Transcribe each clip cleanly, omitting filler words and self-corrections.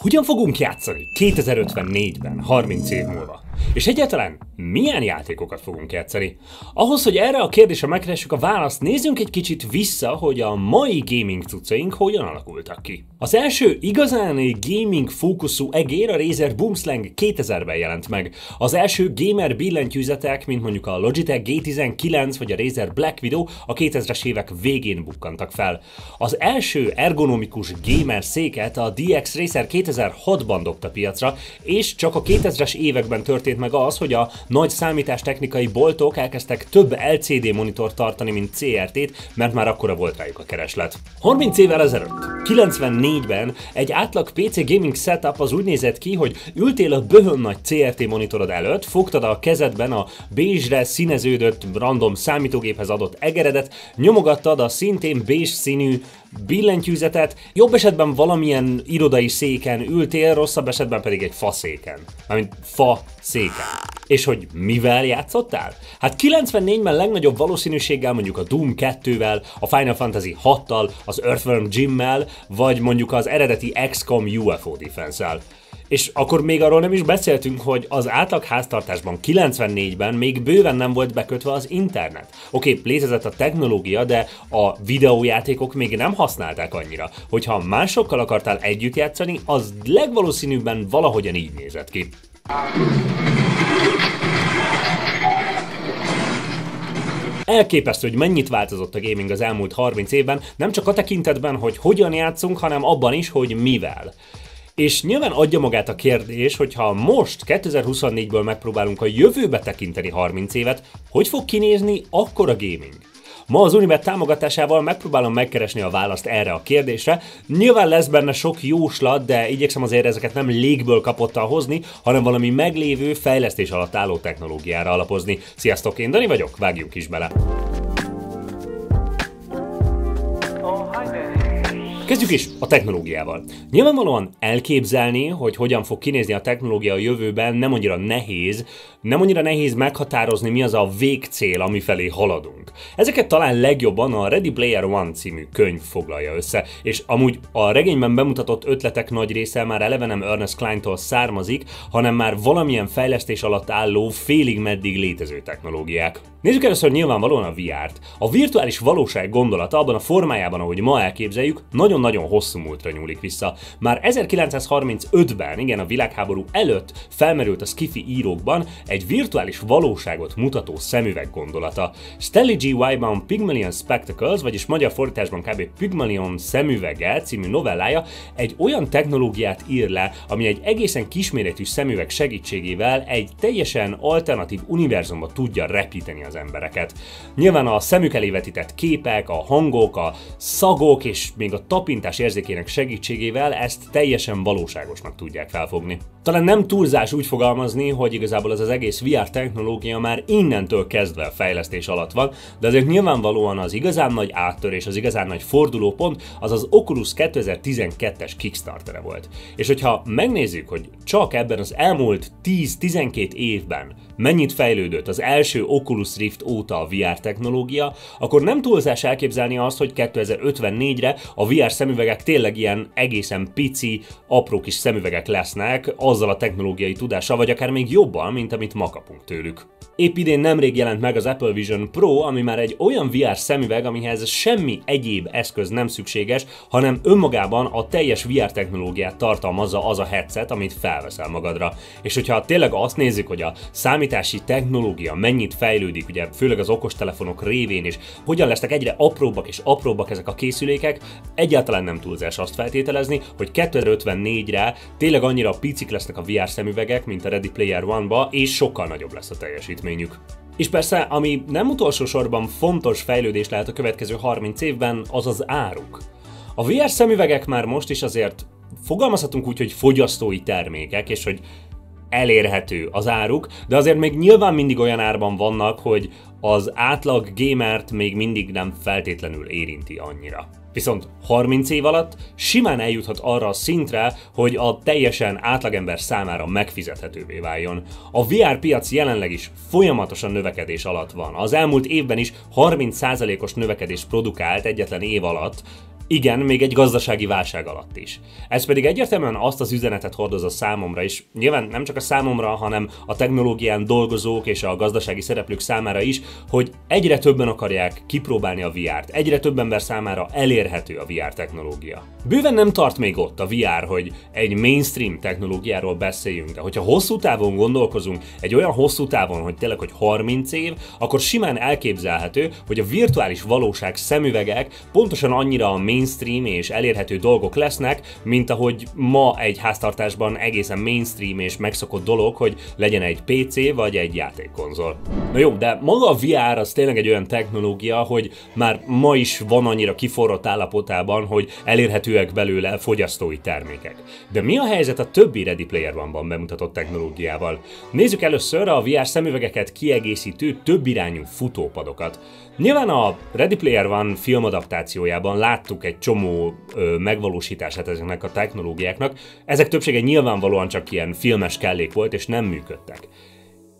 Hogyan fogunk játszani 2054-ben, 30 év múlva? És egyáltalán milyen játékokat fogunk játszani? Ahhoz, hogy erre a kérdésre megkeressük a választ, nézzünk egy kicsit vissza, hogy a mai gaming cuccaink hogyan alakultak ki. Az első igazán gaming fókuszú egér a Razer Boomslang 2000-ben jelent meg. Az első gamer billentyűzetek, mint mondjuk a Logitech G19 vagy a Razer Black Widow a 2000-es évek végén bukkantak fel. Az első ergonomikus gamer széket a DX Racer 2006-ban dobta piacra, és csak a 2000-es években történt meg az, hogy a nagy számítástechnikai boltok elkezdtek több LCD monitort tartani, mint CRT-t, mert már akkora volt rájuk a kereslet. 30 évvel ezelőtt, 94-ben egy átlag PC gaming setup az úgy nézett ki, hogy ültél a böhön nagy CRT monitorod előtt, fogtad a kezedben a bézsre színeződött random számítógéphez adott egeredet, nyomogattad a szintén bézs színű billentyűzetet, jobb esetben valamilyen irodai széken ültél, rosszabb esetben pedig egy faszéken. Mármint fa széken. És hogy mivel játszottál? Hát 94-ben legnagyobb valószínűséggel mondjuk a Doom 2-vel, a Final Fantasy 6-tal, az Earthworm Jim-mel, vagy mondjuk az eredeti XCOM UFO Defense-el. És akkor még arról nem is beszéltünk, hogy az átlag háztartásban 94-ben még bőven nem volt bekötve az internet. Oké, létezett a technológia, de a videójátékok még nem használták annyira. Hogyha másokkal akartál együtt játszani, az legvalószínűbben valahogyan így nézett ki. Elképesztő, hogy mennyit változott a gaming az elmúlt 30 évben, nem csak a tekintetben, hogy hogyan játszunk, hanem abban is, hogy mivel. És nyilván adja magát a kérdés, hogyha most 2024-ből megpróbálunk a jövőbe tekinteni 30 évet, hogy fog kinézni akkor a gaming? Ma az Unibet támogatásával megpróbálom megkeresni a választ erre a kérdésre. Nyilván lesz benne sok jóslat, de igyekszem azért ezeket nem légből kapottal hozni, hanem valami meglévő, fejlesztés alatt álló technológiára alapozni. Sziasztok, én Dani vagyok, vágjunk is bele! Kezdjük is a technológiával. Nyilvánvalóan elképzelni, hogy hogyan fog kinézni a technológia a jövőben nem annyira nehéz meghatározni, mi az a végcél, amifelé haladunk. Ezeket talán legjobban a Ready Player One című könyv foglalja össze, és amúgy a regényben bemutatott ötletek nagy része már eleve nem Ernest Kleintól származik, hanem már valamilyen fejlesztés alatt álló, félig meddig létező technológiák. Nézzük először nyilvánvalóan a VR-t. A virtuális valóság gondolata abban a formájában, ahogy ma elképzeljük, nagyon-nagyon hosszú múltra nyúlik vissza. Már 1935-ben, igen, a világháború előtt felmerült a sci-fi írókban egy virtuális valóságot mutató szemüveg gondolata. Stanley G. Wyman Pygmalion Spectacles, vagyis magyar fordításban kb. Pygmalion szemüvege című novellája egy olyan technológiát ír le, ami egy egészen kisméretű szemüveg segítségével egy teljesen alternatív univerzumba tudja repíteni az embereket. Nyilván a szemük elé vetített képek, a hangok, a szagok és még a tapintás érzékének segítségével ezt teljesen valóságosnak tudják felfogni. Talán nem túlzás úgy fogalmazni, hogy igazából ez az egész VR technológia már innentől kezdve a fejlesztés alatt van, de azért nyilvánvalóan az igazán nagy áttörés, az igazán nagy fordulópont az az Oculus 2012-es Kickstartere volt. És hogyha megnézzük, hogy csak ebben az elmúlt 10-12 évben mennyit fejlődött az első Oculus Rift óta a VR technológia, akkor nem túlzás elképzelni azt, hogy 2054-re a VR szemüvegek tényleg ilyen egészen pici, apró kis szemüvegek lesznek, azzal a technológiai tudással, vagy akár még jobban, mint amit ma kapunk tőlük. Épp idén nemrég jelent meg az Apple Vision Pro, ami már egy olyan VR szemüveg, amihez semmi egyéb eszköz nem szükséges, hanem önmagában a teljes VR technológiát tartalmazza az a headset, amit felveszel magadra. És hogyha tényleg azt nézzük, hogy a számítási technológia mennyit fejlődik, ugye főleg az okostelefonok révén, és hogyan lesznek egyre apróbbak és apróbbak ezek a készülékek, egyáltalán nem túlzás azt feltételezni, hogy 2054-re tényleg annyira picik lesznek a VR szemüvegek, mint a Ready Player One-ba, és sokkal nagyobb lesz a teljesítményük. És persze, ami nem utolsó sorban fontos fejlődés lehet a következő 30 évben, az az áruk. A VR szemüvegek már most is azért fogalmazhatunk úgy, hogy fogyasztói termékek, és hogy elérhető az áruk, de azért még nyilván mindig olyan árban vannak, hogy az átlag gamert még mindig nem feltétlenül érinti annyira. Viszont 30 év alatt simán eljuthat arra a szintre, hogy a teljesen átlagember számára megfizethetővé váljon. A VR piac jelenleg is folyamatosan növekedés alatt van. Az elmúlt évben is 30%-os növekedést produkált egyetlen év alatt, Igen, még egy gazdasági válság alatt is. Ez pedig egyértelműen azt az üzenetet hordozza számomra is, nyilván nem csak a számomra, hanem a technológián dolgozók és a gazdasági szereplők számára is, hogy egyre többen akarják kipróbálni a VR-t, egyre több ember számára elérhető a VR technológia. Bőven nem tart még ott a VR, hogy egy mainstream technológiáról beszéljünk, de hogyha hosszú távon gondolkozunk, egy olyan hosszú távon, hogy tényleg, hogy 30 év, akkor simán elképzelhető, hogy a virtuális valóság szemüvegek pontosan annyira a mainstream és elérhető dolgok lesznek, mint ahogy ma egy háztartásban egészen mainstream és megszokott dolog, hogy legyen egy PC vagy egy játékkonzol. Na jó, de maga a VR az tényleg egy olyan technológia, hogy már ma is van annyira kiforrott állapotában, hogy elérhetőek belőle fogyasztói termékek. De mi a helyzet a többi Ready Player One-ban bemutatott technológiával? Nézzük először a VR szemüvegeket kiegészítő többirányú futópadokat. Nyilván a Ready Player One filmadaptációjában láttuk egy csomó megvalósítását ezeknek a technológiáknak, ezek többsége nyilvánvalóan csak ilyen filmes kellék volt és nem működtek.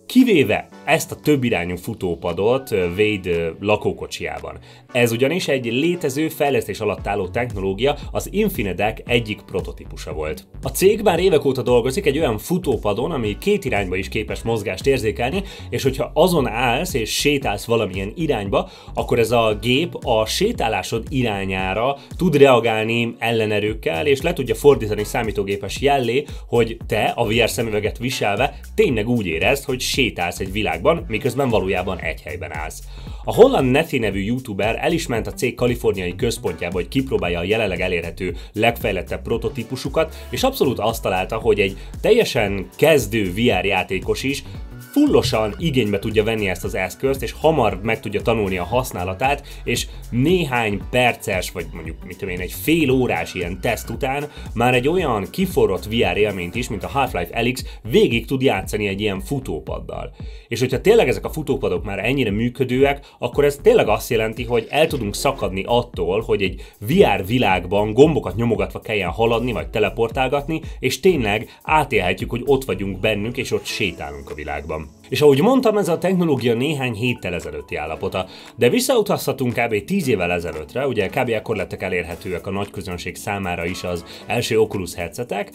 Kivéve ezt a többirányú futópadot Wade lakókocsijában. Ez ugyanis egy létező, fejlesztés alatt álló technológia, az Infinidec egyik prototípusa volt. A cég már évek óta dolgozik egy olyan futópadon, ami két irányba is képes mozgást érzékelni, és hogyha azon állsz és sétálsz valamilyen irányba, akkor ez a gép a sétálásod irányára tud reagálni ellenerőkkel, és le tudja fordítani számítógépes jellé, hogy te a VR szemüveget viselve tényleg úgy érezd, hogy sétálsz egy világban, miközben valójában egy helyben állsz. A holland Nethi nevű youtuber el is ment a cég kaliforniai központjába, hogy kipróbálja a jelenleg elérhető legfejlettebb prototípusukat, és abszolút azt találta, hogy egy teljesen kezdő VR játékos is fullosan igénybe tudja venni ezt az eszközt, és hamar meg tudja tanulni a használatát, és néhány perces, vagy mondjuk mit tudom én, egy fél órás ilyen teszt után már egy olyan kiforrott VR élményt is, mint a Half-Life Alyx végig tud játszani egy ilyen futópaddal. És hogyha tényleg ezek a futópadok már ennyire működőek, akkor ez tényleg azt jelenti, hogy el tudunk szakadni attól, hogy egy VR világban gombokat nyomogatva kelljen haladni, vagy teleportálgatni, és tényleg átélhetjük, hogy ott vagyunk bennük, és ott sétálunk a világban. És ahogy mondtam, ez a technológia néhány héttel ezelőtti állapota, de visszautazhatunk kb. 10 évvel ezelőttre, ugye kb. Akkor lettek elérhetőek a nagy közönség számára is az első Oculus headsetek,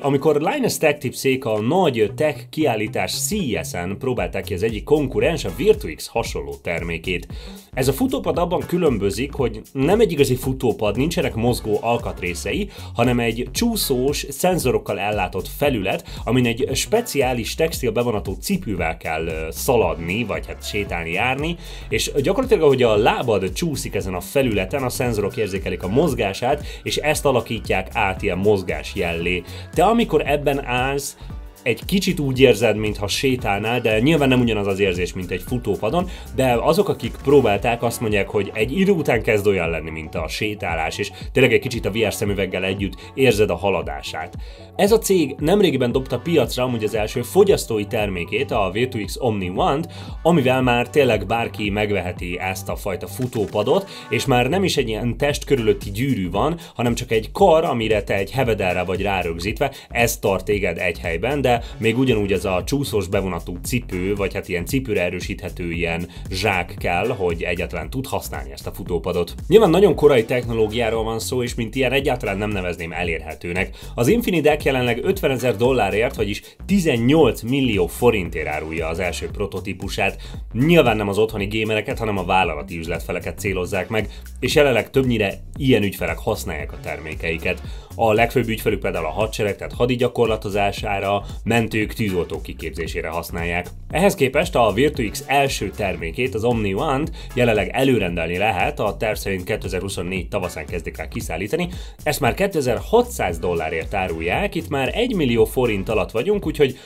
amikor Linus Tech Tipsék a nagy tech kiállítás CES-en próbálták ki az egyik konkurens, a Virtuix hasonló termékét. Ez a futópad abban különbözik, hogy nem egy igazi futópad, nincsenek mozgó alkatrészei, hanem egy csúszós, szenzorokkal ellátott felület, amin egy speciális textil bevonatú cipővel kell szaladni, vagy hát sétálni, járni, és gyakorlatilag, ahogy a lábad csúszik ezen a felületen, a szenzorok érzékelik a mozgását, és ezt alakítják át ilyen mozgás jellé. Te amikor ebben állsz, egy kicsit úgy érzed, mintha sétálnál, de nyilván nem ugyanaz az érzés, mint egy futópadon, de azok, akik próbálták, azt mondják, hogy egy idő után kezd olyan lenni, mint a sétálás, és tényleg egy kicsit a VR szemüveggel együtt érzed a haladását. Ez a cég nemrégiben dobta piacra amúgy az első fogyasztói termékét, a Virtuix Omni One-t, amivel már tényleg bárki megveheti ezt a fajta futópadot, és már nem is egy ilyen test körülötti gyűrű van, hanem csak egy kar, amire te egy hevederre vagy rárögzítve, ez tart téged egy helyben, de még ugyanúgy ez a csúszós bevonatú cipő, vagy hát ilyen cipőre erősíthető ilyen zsák kell, hogy egyáltalán tud használni ezt a futópadot. Nyilván nagyon korai technológiáról van szó, és mint ilyen egyáltalán nem nevezném elérhetőnek. Az Infinidec jelenleg $50,000, vagyis 18 millió forintért árulja az első prototípusát. Nyilván nem az otthoni gémereket, hanem a vállalati üzletfeleket célozzák meg, és jelenleg többnyire ilyen ügyfelek használják a termékeiket. A legfőbb ügyfelük például a hadsereg, tehát hadigyakorlatozására, mentők, tűzoltók kiképzésére használják. Ehhez képest a Virtuix első termékét, az Omni One-t jelenleg előrendelni lehet, a terv szerint 2024 tavaszán kezdik el kiszállítani, ezt már $2,600 árulják, itt már 1 millió forint alatt vagyunk, úgyhogy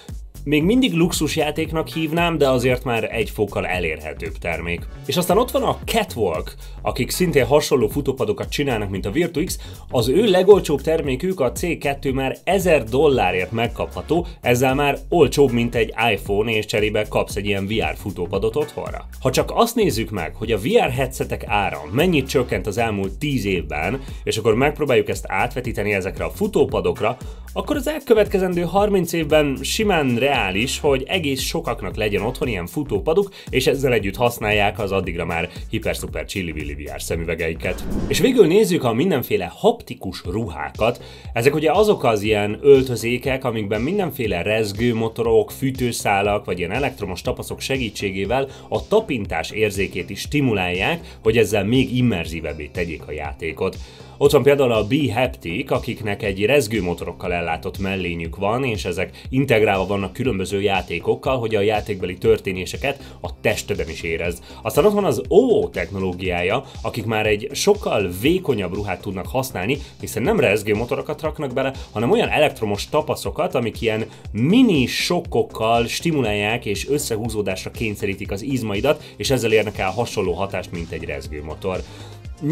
még mindig luxusjátéknak hívnám, de azért már egy fokkal elérhetőbb termék. És aztán ott van a Catwalk, akik szintén hasonló futópadokat csinálnak, mint a Virtuix, az ő legolcsóbb termékük, a C2 már $1000 megkapható, ezzel már olcsóbb, mint egy iPhone, és cserébe kapsz egy ilyen VR futópadot otthonra. Ha csak azt nézzük meg, hogy a VR headsetek ára mennyit csökkent az elmúlt 10 évben, és akkor megpróbáljuk ezt átvetíteni ezekre a futópadokra, akkor az elkövetkezendő 30 évben simán reális, hogy egész sokaknak legyen otthon ilyen futópaduk, és ezzel együtt használják az addigra már hiper-szuper csillivilli VR szemüvegeiket. És végül nézzük a mindenféle haptikus ruhákat. Ezek ugye azok az ilyen öltözékek, amikben mindenféle rezgőmotorok, fűtőszálak vagy ilyen elektromos tapaszok segítségével a tapintás érzékét is stimulálják, hogy ezzel még immerzívebbé tegyék a játékot. Ott van például a B-Haptic, akiknek egy rezgőmotorokkal ellátott mellényük van, és ezek integrálva vannak különböző játékokkal, hogy a játékbeli történéseket a testeden is érezd. Aztán ott van az OO technológiája, akik már egy sokkal vékonyabb ruhát tudnak használni, hiszen nem rezgőmotorokat raknak bele, hanem olyan elektromos tapaszokat, amik ilyen mini sokkokkal stimulálják és összehúzódásra kényszerítik az izmaidat, és ezzel érnek el hasonló hatást, mint egy rezgőmotor.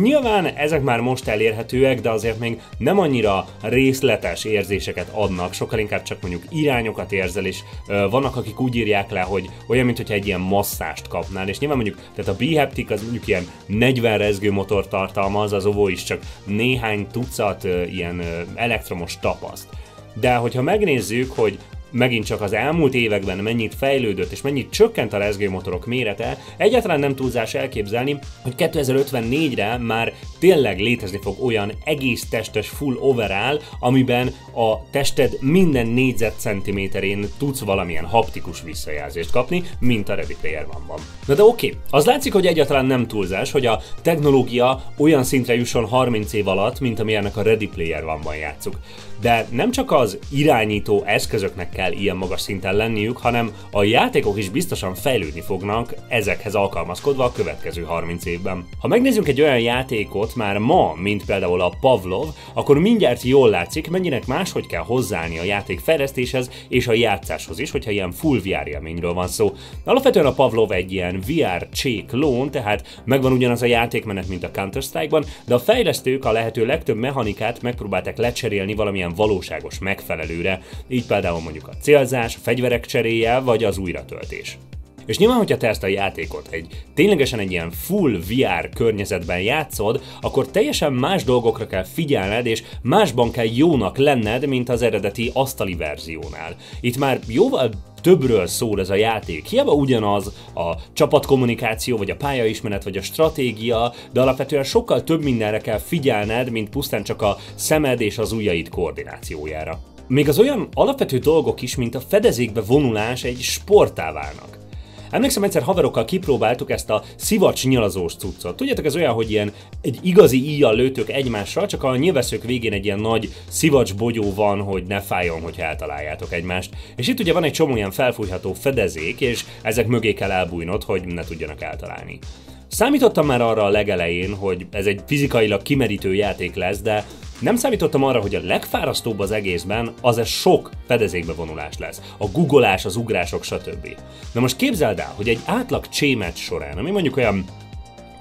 Nyilván ezek már most elérhetőek, de azért még nem annyira részletes érzéseket adnak, sokkal inkább csak mondjuk irányokat érzel, és vannak, akik úgy írják le, hogy olyan, mintha egy ilyen masszást kapnál, és nyilván mondjuk, tehát a B-Haptic az mondjuk ilyen 40 rezgőmotor tartalmaz, az OVO is csak néhány tucat ilyen elektromos tapaszt. De hogyha megnézzük, hogy megint csak az elmúlt években mennyit fejlődött és mennyit csökkent a rezgőmotorok mérete, egyáltalán nem túlzás elképzelni, hogy 2054-re már tényleg létezni fog olyan egész testes full overall, amiben a tested minden négyzetcentiméterén tudsz valamilyen haptikus visszajelzést kapni, mint a Ready Player One-ban. Na de oké, az látszik, hogy egyáltalán nem túlzás, hogy a technológia olyan szintre jusson 30 év alatt, mint amilyennek a Ready Player One-ban játszuk. De nem csak az irányító eszközöknek kell ilyen magas szinten lenniük, hanem a játékok is biztosan fejlődni fognak ezekhez alkalmazkodva a következő 30 évben. Ha megnézzünk egy olyan játékot már ma, mint például a Pavlov, akkor mindjárt jól látszik, mennyinek máshogy kell hozzáállni a játék fejlesztéshez és a játszáshoz is, hogyha ilyen full VR élményről van szó. Alapvetően a Pavlov egy ilyen VR-C klón, tehát megvan ugyanaz a játékmenet, mint a Counter-Strike-ban, de a fejlesztők a lehető legtöbb mechanikát megpróbálták lecserélni valamilyen valóságos megfelelőre, így például mondjuk a célzás, a fegyverek cseréje vagy az újratöltés. És nyilván, hogyha te ezt a játékot ténylegesen egy ilyen full VR környezetben játszod, akkor teljesen más dolgokra kell figyelned, és másban kell jónak lenned, mint az eredeti asztali verziónál. Itt már jóval többről szól ez a játék. Hiába ugyanaz a csapatkommunikáció, vagy a pályaismeret, vagy a stratégia, de alapvetően sokkal több mindenre kell figyelned, mint pusztán csak a szemed és az ujjaid koordinációjára. Még az olyan alapvető dolgok is, mint a fedezékbe vonulás egy sporttá válnak. Emlékszem, egyszer haverokkal kipróbáltuk ezt a szivacs nyilazós cuccot. Tudjátok, ez olyan, hogy ilyen egy igazi íjjal lőtök egymással, csak a nyilvesszők végén egy ilyen nagy szivacs bogyó van, hogy ne fájjon, hogyha eltaláljátok egymást. És itt ugye van egy csomó ilyen felfújható fedezék, és ezek mögé kell elbújnod, hogy ne tudjanak eltalálni. Számítottam már arra a legelején, hogy ez egy fizikailag kimerítő játék lesz, de nem számítottam arra, hogy a legfárasztóbb az egészben az a sok fedezékbe vonulás lesz. A googolás, az ugrások, stb. Na most képzeld el, hogy egy átlag C-meccs során, ami mondjuk olyan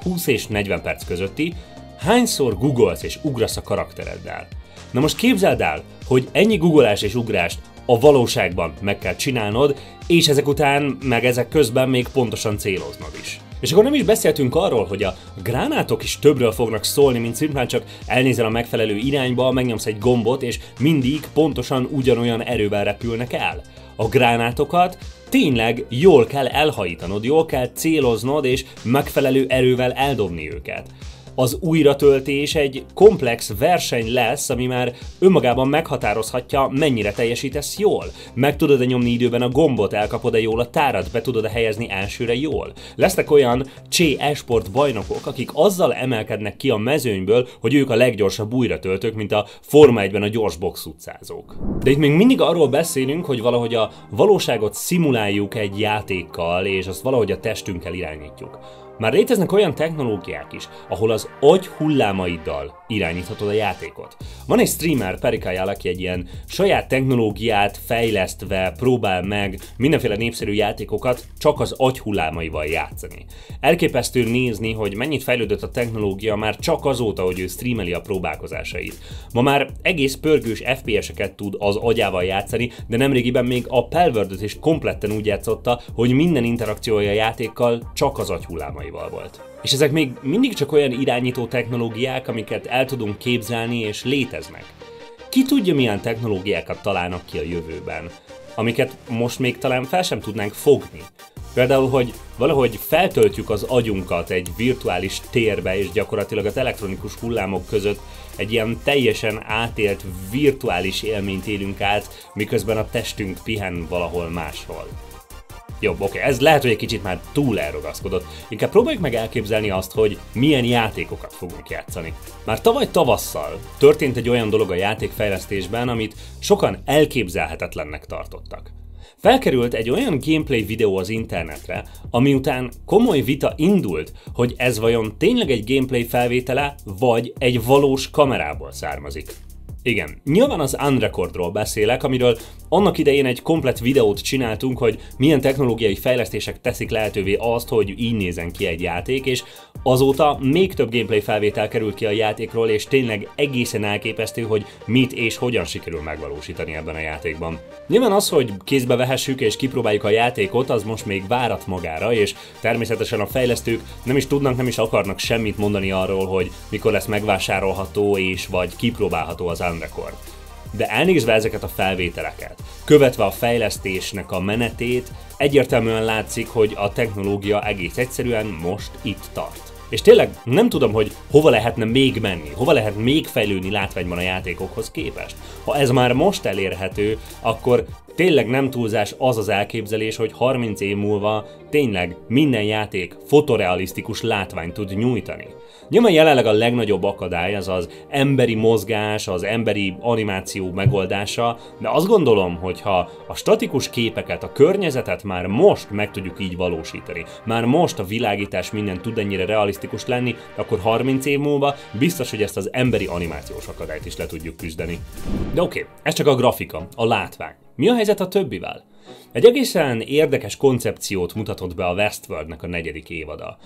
20 és 40 perc közötti, hányszor googolsz és ugrasz a karaktereddel. Na most képzeld el, hogy ennyi googolás és ugrást a valóságban meg kell csinálnod, és ezek után, meg ezek közben még pontosan céloznod is. És akkor nem is beszéltünk arról, hogy a gránátok is többről fognak szólni, mint szimplán csak elnézel a megfelelő irányba, megnyomsz egy gombot, és mindig pontosan ugyanolyan erővel repülnek el. A gránátokat tényleg jól kell elhajítanod, jól kell céloznod, és megfelelő erővel eldobni őket. Az újratöltés egy komplex verseny lesz, ami már önmagában meghatározhatja, mennyire teljesítesz jól. Meg tudod-e nyomni időben a gombot, elkapod-e jól a tárat, be tudod-e helyezni elsőre jól. Lesznek olyan e-sport bajnokok, akik azzal emelkednek ki a mezőnyből, hogy ők a leggyorsabb újratöltők, mint a Forma 1-ben a gyors box utcázók. De itt még mindig arról beszélünk, hogy valahogy a valóságot szimuláljuk egy játékkal, és azt valahogy a testünkkel irányítjuk. Már léteznek olyan technológiák is, ahol az agy hullámaiddal irányíthatod a játékot. Van egy streamer, Perikajál, aki egy ilyen saját technológiát fejlesztve próbál meg mindenféle népszerű játékokat csak az agy hullámaival játszani. Elképesztő nézni, hogy mennyit fejlődött a technológia már csak azóta, hogy ő streameli a próbálkozásait. Ma már egész pörgős FPS-eket tud az agyával játszani, de nemrégiben még a Palworld-öt is kompletten úgy játszotta, hogy minden interakciója a játékkal csak az agy hullámaival volt. És ezek még mindig csak olyan irányító technológiák, amiket el tudunk képzelni és léteznek. Ki tudja, milyen technológiákat találnak ki a jövőben, amiket most még talán fel sem tudnánk fogni. Például, hogy valahogy feltöltjük az agyunkat egy virtuális térbe, és gyakorlatilag az elektronikus hullámok között egy ilyen teljesen átélt virtuális élményt élünk át, miközben a testünk pihen valahol máshol. Jobb, oké, ez lehet, hogy egy kicsit már túl elragaszkodott. Inkább próbáljuk meg elképzelni azt, hogy milyen játékokat fogunk játszani. Már tavaly tavasszal történt egy olyan dolog a játékfejlesztésben, amit sokan elképzelhetetlennek tartottak. Felkerült egy olyan gameplay videó az internetre, ami után komoly vita indult, hogy ez vajon tényleg egy gameplay felvétele, vagy egy valós kamerából származik. Igen, nyilván az Unrecordról beszélek, amiről annak idején egy komplett videót csináltunk, hogy milyen technológiai fejlesztések teszik lehetővé azt, hogy így nézen ki egy játék, és azóta még több gameplay felvétel került ki a játékról, és tényleg egészen elképesztő, hogy mit és hogyan sikerül megvalósítani ebben a játékban. Nyilván az, hogy kézbe vehessük és kipróbáljuk a játékot, az most még várat magára, és természetesen a fejlesztők nem is tudnak, nem is akarnak semmit mondani arról, hogy mikor lesz megvásárolható és vagy kipróbálható az Unrecord. De elnézve ezeket a felvételeket, követve a fejlesztésnek a menetét, egyértelműen látszik, hogy a technológia egész egyszerűen most itt tart. És tényleg nem tudom, hogy hova lehetne még menni, hova lehet még fejlődni látványban a játékokhoz képest. Ha ez már most elérhető, akkor tényleg nem túlzás az az elképzelés, hogy 30 év múlva tényleg minden játék fotorealisztikus látványt tud nyújtani. Nyilván jelenleg a legnagyobb akadály az az emberi mozgás, az emberi animáció megoldása, de azt gondolom, hogy ha a statikus képeket, a környezetet már most meg tudjuk így valósítani, már most a világítás minden tud ennyire realisztikus lenni, akkor 30 év múlva biztos, hogy ezt az emberi animációs akadályt is le tudjuk küzdeni. De oké, ez csak a grafika, a látvány. Mi a helyzet a többivel? Egy egészen érdekes koncepciót mutatott be a Westworldnek a 4. évada.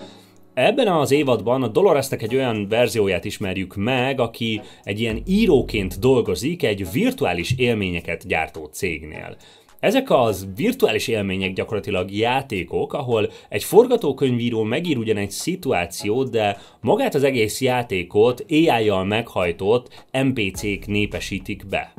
Ebben az évadban a Doloresnek egy olyan verzióját ismerjük meg, aki egy ilyen íróként dolgozik egy virtuális élményeket gyártó cégnél. Ezek az virtuális élmények gyakorlatilag játékok, ahol egy forgatókönyvíró megír ugyan egy szituációt, de magát az egész játékot AI-jal meghajtott NPC-k népesítik be.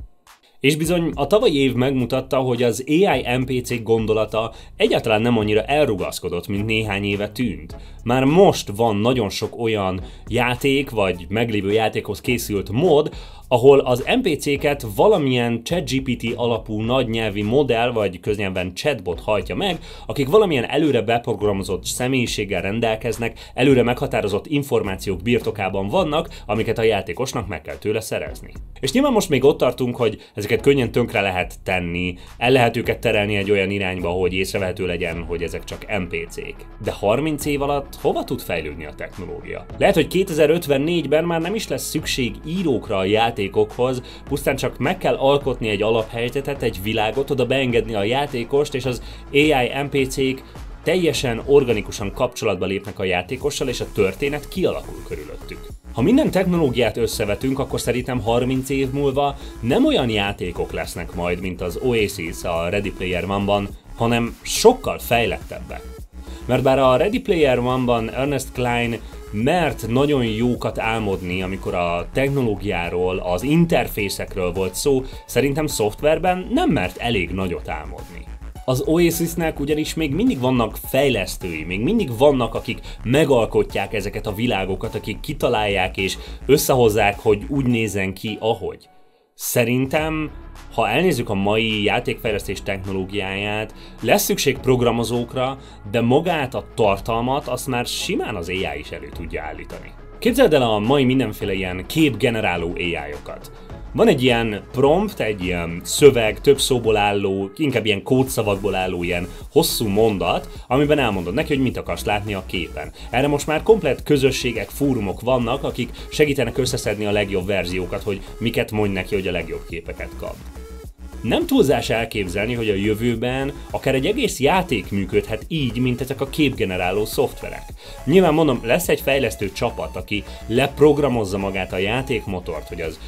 És bizony a tavalyi év megmutatta, hogy az AI NPC gondolata egyáltalán nem annyira elrugaszkodott, mint néhány éve tűnt. Már most van nagyon sok olyan játék, vagy meglévő játékhoz készült mod, ahol az NPC-ket valamilyen ChatGPT alapú nagynyelvi modell, vagy köznyelven chatbot hajtja meg, akik valamilyen előre beprogramozott személyiséggel rendelkeznek, előre meghatározott információk birtokában vannak, amiket a játékosnak meg kell tőle szerezni. És nyilván most még ott tartunk, hogy ezeket könnyen tönkre lehet tenni, el lehet őket terelni egy olyan irányba, hogy észrevehető legyen, hogy ezek csak NPC-k. De 30 év alatt hova tud fejlődni a technológia? Lehet, hogy 2054-ben már nem is lesz szükség írókra a játékokhoz, pusztán csak meg kell alkotni egy alaphelyzetet, egy világot, oda beengedni a játékost, és az AI NPC-k teljesen organikusan kapcsolatba lépnek a játékossal, és a történet kialakul körülöttük. Ha minden technológiát összevetünk, akkor szerintem 30 év múlva nem olyan játékok lesznek majd, mint az Oasis a Ready Player One-ban, hanem sokkal fejlettebbek. Mert bár a Ready Player One-ban Ernest Cline mert nagyon jókat álmodni, amikor a technológiáról, az interfészekről volt szó, szerintem szoftverben nem mert elég nagyot álmodni. Az Oasisnek ugyanis még mindig vannak fejlesztői, még mindig vannak, akik megalkotják ezeket a világokat, akik kitalálják és összehozzák, hogy úgy nézzen ki, ahogy. Szerintem, ha elnézzük a mai játékfejlesztés technológiáját, lesz szükség programozókra, de magát a tartalmat azt már simán az AI is elő tudja állítani. Képzeld el a mai mindenféle ilyen képgeneráló AI-okat. Van egy ilyen prompt, egy ilyen szöveg, több szóból álló, inkább ilyen kódszavakból álló ilyen hosszú mondat, amiben elmondod neki, hogy mit akarsz látni a képen. Erre most már komplett közösségek, fórumok vannak, akik segítenek összeszedni a legjobb verziókat, hogy miket mondj neki, hogy a legjobb képeket kap. Nem túlzás elképzelni, hogy a jövőben akár egy egész játék működhet így, mint ezek a képgeneráló szoftverek. Nyilván mondom, lesz egy fejlesztő csapat, aki leprogramozza magát a játékmotort, hogy az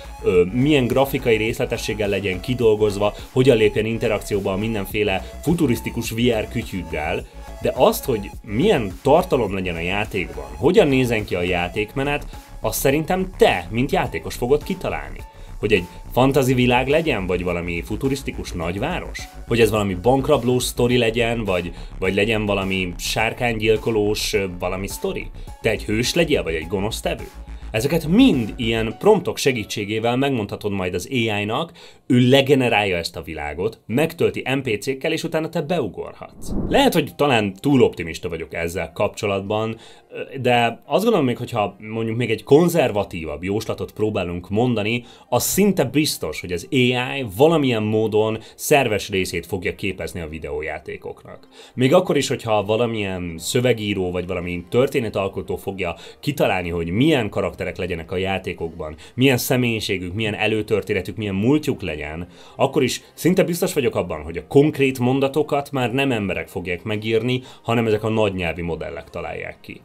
milyen grafikai részletességgel legyen kidolgozva, hogyan lépjen interakcióba a mindenféle futurisztikus VR kütyüddel, de azt, hogy milyen tartalom legyen a játékban, hogyan nézzen ki a játékmenet, azt szerintem te, mint játékos fogod kitalálni. Hogy egy fantasy világ legyen, vagy valami futurisztikus nagyváros? Hogy ez valami bankrablós sztori legyen, vagy legyen valami sárkánygyilkolós valami sztori? Te egy hős legyél, vagy egy gonosztevő? Ezeket mind ilyen promptok segítségével megmondhatod majd az AI-nak, ő legenerálja ezt a világot, megtölti NPC-kkel, és utána te beugorhatsz. Lehet, hogy talán túl optimista vagyok ezzel kapcsolatban, de azt gondolom még, hogyha mondjuk még egy konzervatívabb jóslatot próbálunk mondani, az szinte biztos, hogy az AI valamilyen módon szerves részét fogja képezni a videójátékoknak. Még akkor is, hogyha valamilyen szövegíró vagy valami történetalkotó fogja kitalálni, hogy milyen karakterek legyenek a játékokban, milyen személyiségük, milyen előtörténetük, milyen múltjuk legyen, akkor is szinte biztos vagyok abban, hogy a konkrét mondatokat már nem emberek fogják megírni, hanem ezek a nagy nyelvi modellek találják ki.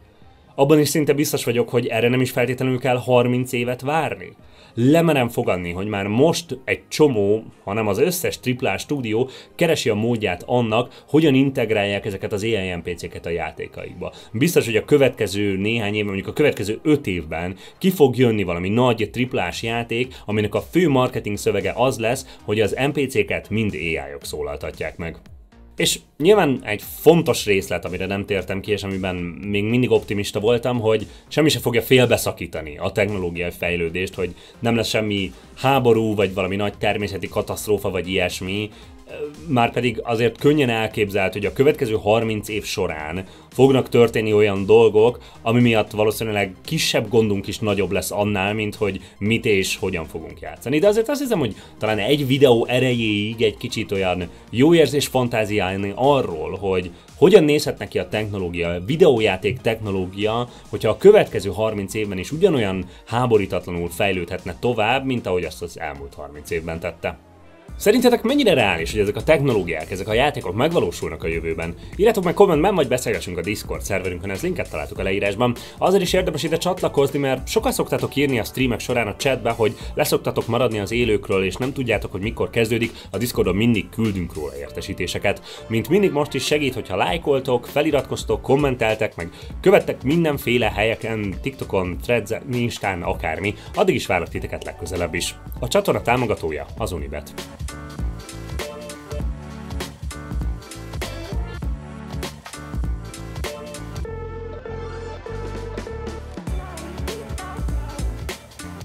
Abban is szinte biztos vagyok, hogy erre nem is feltétlenül kell 30 évet várni. Lemerem fogadni, hogy már most egy csomó, hanem az összes AAA stúdió keresi a módját annak, hogyan integrálják ezeket az AI NPC-ket a játékaikba. Biztos, hogy a következő néhány évben, mondjuk a következő 5 évben ki fog jönni valami nagy AAA-s játék, aminek a fő marketing szövege az lesz, hogy az NPC-ket mind AI-ok szólaltatják meg. És nyilván egy fontos részlet, amire nem tértem ki, és amiben még mindig optimista voltam, hogy semmi se fogja félbeszakítani a technológiai fejlődést, hogy nem lesz semmi háború, vagy valami nagy természeti katasztrófa, vagy ilyesmi, márpedig azért könnyen elképzelhető, hogy a következő 30 év során fognak történni olyan dolgok, ami miatt valószínűleg kisebb gondunk is nagyobb lesz annál, mint hogy mit és hogyan fogunk játszani. De azért azt hiszem, hogy talán egy videó erejéig egy kicsit olyan jó érzés fantáziálni arról, hogy hogyan nézhet ki a technológia, a videójáték technológia, hogyha a következő 30 évben is ugyanolyan háborítatlanul fejlődhetne tovább, mint ahogy azt az elmúlt 30 évben tette. Szerintetek mennyire reális, hogy ezek a technológiák, ezek a játékok megvalósulnak a jövőben? Írjátok meg kommentben, vagy beszélgessünk a Discord szerverünkön, ez linket találtuk a leírásban. Azért is érdemes ide csatlakozni, mert sokan szoktátok írni a streamek során a chatbe, hogy leszoktatok maradni az élőkről, és nem tudjátok, hogy mikor kezdődik, a Discordon mindig küldünk róla értesítéseket. Mint mindig most is segít, hogyha lájkoltok, feliratkoztok, kommenteltek, meg követtek mindenféle helyeken, TikTokon, Threadsen, Instán, akármi, addig is várlak titeket legközelebb is. A csatorna támogatója az Unibet.